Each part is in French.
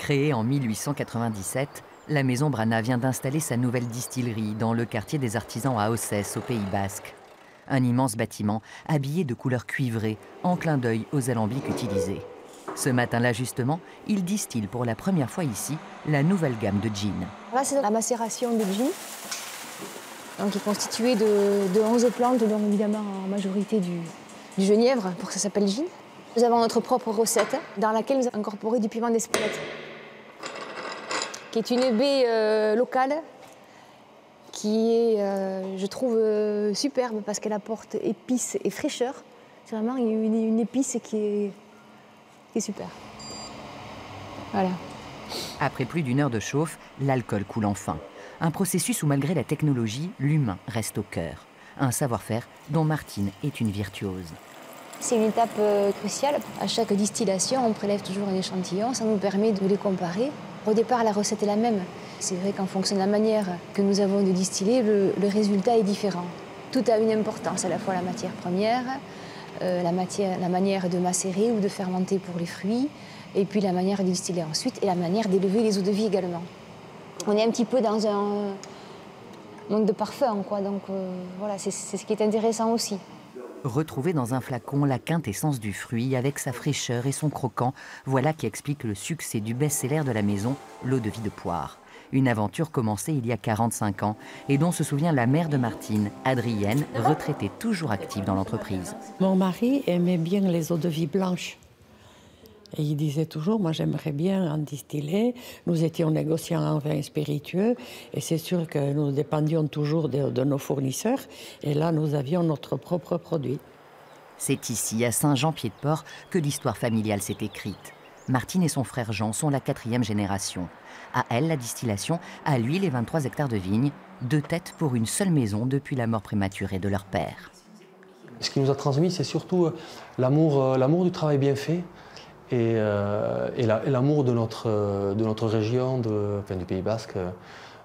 Créée en 1897, la maison Brana vient d'installer sa nouvelle distillerie dans le quartier des artisans à Ossès, au Pays Basque. Un immense bâtiment habillé de couleurs cuivrées, en clin d'œil aux alambics utilisés. Ce matin-là, justement, il distille pour la première fois ici la nouvelle gamme de gin. Là, c'est la macération de gin, donc, qui est constituée de 11 plantes, dont évidemment en majorité du genièvre, pour que ça s'appelle gin. Nous avons notre propre recette dans laquelle nous avons incorporé du piment d'Espelette, qui est une baie locale qui est, je trouve, superbe parce qu'elle apporte épices et fraîcheur. C'est vraiment une épice qui est super. Voilà. Après plus d'1 heure de chauffe, l'alcool coule enfin. Un processus où, malgré la technologie, l'humain reste au cœur. Un savoir-faire dont Martine est une virtuose. C'est une étape cruciale. À chaque distillation, on prélève toujours un échantillon. Ça nous permet de les comparer. Au départ, la recette est la même. C'est vrai qu'en fonction de la manière que nous avons de distiller, le résultat est différent. Tout a une importance, à la fois la matière première, la manière de macérer ou de fermenter pour les fruits, et puis la manière de distiller ensuite, et la manière d'élever les eaux de vie également. On est un petit peu dans un monde de parfum, quoi. Donc voilà, c'est ce qui est intéressant aussi. Retrouver dans un flacon la quintessence du fruit avec sa fraîcheur et son croquant, voilà qui explique le succès du best-seller de la maison, l'eau de vie de poire. Une aventure commencée il y a 45 ans et dont se souvient la mère de Martine, Adrienne, retraitée toujours active dans l'entreprise. Mon mari aimait bien les eaux de vie blanches. Et il disait toujours, moi j'aimerais bien en distiller. Nous étions négociants en vin spiritueux et c'est sûr que nous dépendions toujours de nos fournisseurs. Et là, nous avions notre propre produit. C'est ici, à Saint-Jean-Pied-de-Port, que l'histoire familiale s'est écrite. Martine et son frère Jean sont la 4e génération. À elle, la distillation, à lui, les 23 hectares de vignes, 2 têtes pour une seule maison depuis la mort prématurée de leur père. Ce qui nous a transmis, c'est surtout l'amour du travail bien fait. Et l'amour de notre région, du Pays Basque,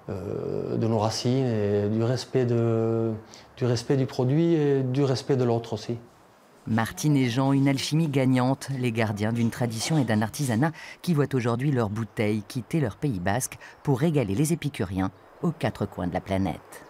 de nos racines, et du respect du produit et du respect de l'autre aussi. Martine et Jean, une alchimie gagnante, les gardiens d'une tradition et d'un artisanat qui voient aujourd'hui leurs bouteilles quitter leur Pays Basque pour régaler les épicuriens aux 4 coins de la planète.